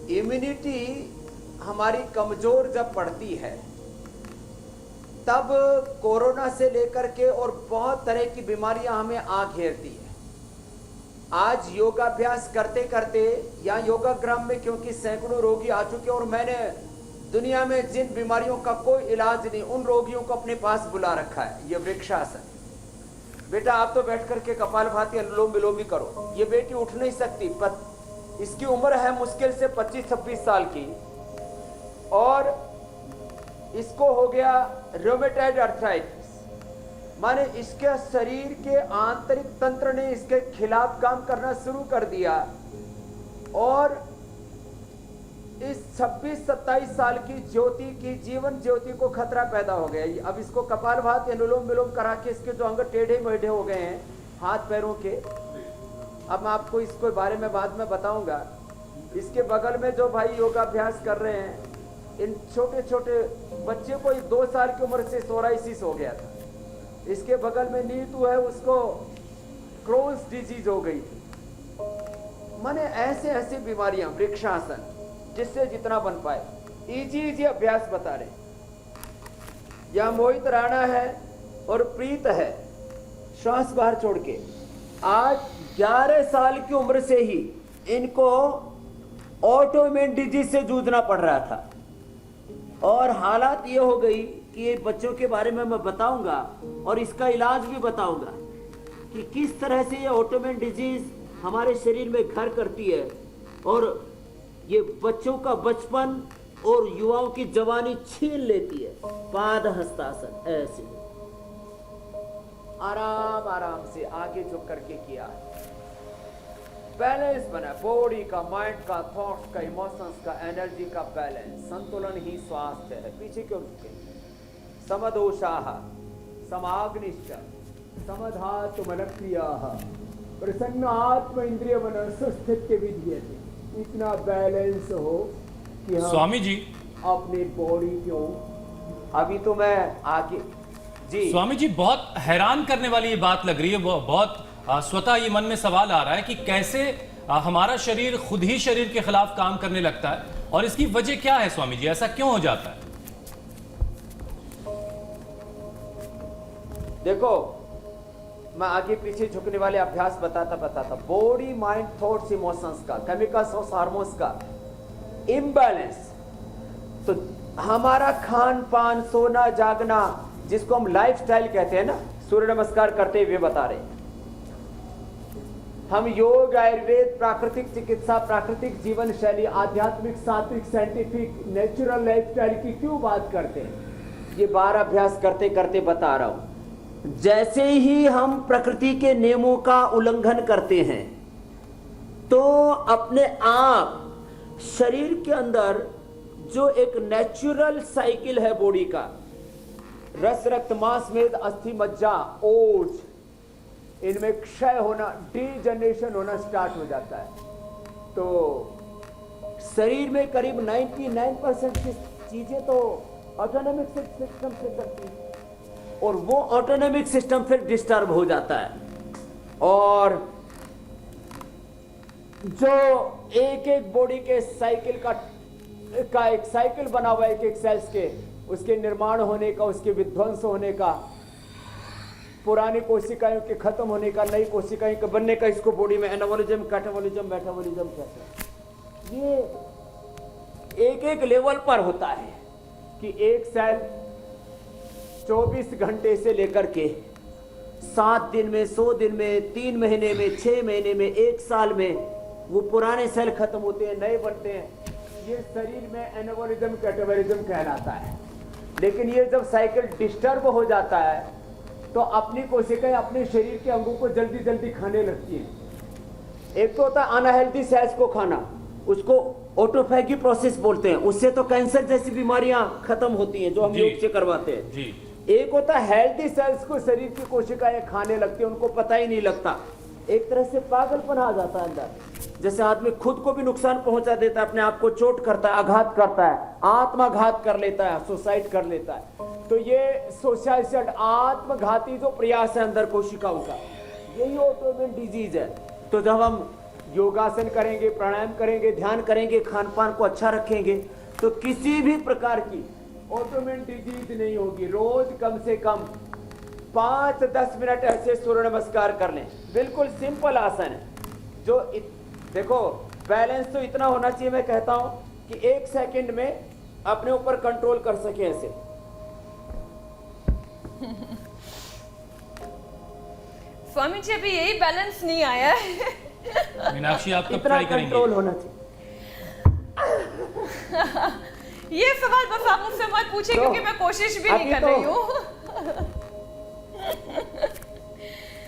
Immunity हमारी कमजोर जब पड़ती है तब कोरोना से लेकर के और बहुत तरह की बीमारियां हमें आ घेरती है। आज योगाभ्यास करते करते या योगाग्राम में क्योंकि सैकड़ों रोगी आ चुके और मैंने दुनिया में जिन बीमारियों का कोई इलाज नहीं उन रोगियों को अपने पास बुला रखा है। ये वृक्षासन, बेटा आप तो बैठ करके कपालभाति अनुलोम विलोम भी करो। ये बेटी उठ नहीं सकती, इसकी उम्र है मुश्किल से 25-26 साल की और इसको हो गया रोमेटॉइड अर्थराइटिस, माने इसके शरीर के आंतरिक तंत्र ने इसके खिलाफ काम करना शुरू कर दिया और इस 26-27 साल की ज्योति की जीवन ज्योति को खतरा पैदा हो गया। अब इसको कपालभाति अनुलोम विलोम करा के इसके जो अंग टेढ़े मेढ़े हो गए हैं हाथ पैरों के, अब मैं आपको इसको बारे में बाद में बताऊंगा। इसके बगल में जो भाई योगाभ्यास कर रहे हैं, इन छोटे छोटे बच्चे को 2 साल की उम्र से सोराइसिस हो गया था। इसके बगल में नीतू है, उसको क्रोन्स डिजीज हो गई थी। माने ऐसे ऐसी बीमारियां, वृक्षासन जिससे जितना बन पाए, इजी अभ्यास बता रहे। यह मोहित राणा है और प्रीत है, श्वास बाहर छोड़ के। आज 11 साल की उम्र से ही इनको ऑटोइम्यून डिजीज से जूझना पड़ रहा था और हालात ये हो गई कि ये बच्चों के बारे में मैं बताऊंगा और इसका इलाज भी बताऊंगा कि किस तरह से ये ऑटोइम्यून डिजीज हमारे शरीर में घर करती है और ये बच्चों का बचपन और युवाओं की जवानी छीन लेती है। पाद हस्तासन ऐसे आराम आराम से आगे झुक करके किया। बैलेंस बना, बॉडी का, माइंड का, थॉट्स का, इमोशंस का, एनर्जी का बैलेंस, संतुलन ही स्वास्थ्य है। पीछे क्यों रुके? समदोषाः समाग्निश्च समधातुमनक्रियाः प्रसन्न आत्म इंद्रिय मन सुस्थित्य विधीयते। इतना बैलेंस हो कि हम स्वामी जी अपनी बॉडी को, अभी तो मैं आगे जी स्वामी जी बहुत हैरान करने वाली ये बात लग रही है। बहुत स्वतः ये मन में सवाल आ रहा है कि कैसे हमारा शरीर खुद ही शरीर के खिलाफ काम करने लगता है और इसकी वजह क्या है स्वामी जी, ऐसा क्यों हो जाता है? देखो, मैं आगे पीछे झुकने वाले अभ्यास बताता बॉडी माइंड थॉट्स इमोशंस का, केमिकल्स और हार्मोन्स का इम्बैलेंस, तो हमारा खान पान, सोना जागना, जिसको हम लाइफस्टाइल कहते हैं ना, सूर्य नमस्कार करते हुए बता रहे हैं हम। योग, आयुर्वेद, प्राकृतिक चिकित्सा, प्राकृतिक जीवन शैली, आध्यात्मिक, सात्विक, साइंटिफिक, नेचुरल लाइफस्टाइल की क्यों बात करते हैं? ये 12 अभ्यास करते करते बता रहा हूं। जैसे ही हम प्रकृति के नियमों का उल्लंघन करते हैं तो अपने आप शरीर के अंदर जो एक नेचुरल साइकिल है बॉडी का, रस, रक्त, मांस, मेद, अस्थि, मज्जा, ओज, इनमें क्षय होना, डीजनरेशन होना स्टार्ट हो जाता है। तो शरीर में करीब 99% की चीजें तो ऑटोनॉमिक सिस्टम से चलती है और वो ऑटोनॉमिक सिस्टम फिर डिस्टर्ब हो जाता है और जो एक एक बॉडी के साइकिल का एक साइकिल बना हुआ है, एक एक सेल्स के, उसके निर्माण होने का, उसके विध्वंस होने का, पुरानी कोशिकाओं के खत्म होने का, नई कोशिकाओं के बनने का, इसको बॉडी में एनाबॉलिज्म, कैटाबॉलिज्म, मेटाबॉलिज्म कहते हैं। ये एक एक लेवल पर होता है कि एक सेल 24 घंटे से लेकर के 7 दिन में, 100 दिन में, 3 महीने में, 6 महीने में, 1 साल में वो पुराने सेल खत्म होते हैं, नए बनते हैं। ये शरीर में एनाबॉलिज्म, कैटाबॉलिज्म कहलाता है। लेकिन ये जब साइकिल डिस्टर्ब हो जाता है तो अपनी कोशिकाएं अपने शरीर के अंगों को जल्दी जल्दी खाने लगती हैं। एक तो होता है अनहेल्दी सेल्स को खाना, उसको ऑटोफैगी प्रोसेस बोलते हैं, उससे तो कैंसर जैसी बीमारियां खत्म होती हैं जो हम योग से करवाते हैं जी। एक होता है हेल्दी सेल्स को शरीर की कोशिकाएं खाने लगती है, उनको पता ही नहीं लगता, एक तरह से पागलपन आ जाता है अंदर, जैसे आदमी खुद को भी नुकसान पहुंचा देता है, अपने आप को चोट करता है, आघात करता है, आत्माघात कर लेता है, सुसाइड कर लेता है। तो ये सुसाइड, आत्मघाती जो प्रयास है अंदर कोशिकाओं का, यही ऑटोइम्यून डिजीज है। तो जब हम योगासन करेंगे, प्राणायाम करेंगे, ध्यान करेंगे, खान पान को अच्छा रखेंगे, तो किसी भी प्रकार की ऑटोइम्यून डिजीज नहीं होगी। रोज कम से कम 5-10 मिनट ऐसे सूर्य नमस्कार कर लें। बिल्कुल सिंपल आसन है जो देखो बैलेंस तो इतना होना चाहिए, मैं कहता हूं कि 1 सेकंड में अपने ऊपर कंट्रोल कर सके ऐसे। स्वामी जी अभी यही बैलेंस नहीं आया है। मीनाक्षी आप कब इतना ट्राई करेंगे? कंट्रोल होना चाहिए। ये सवाल बस आप मुझसे मत पूछिए तो क्योंकि मैं कोशिश भी नहीं अभी कर तो- रही हूँ।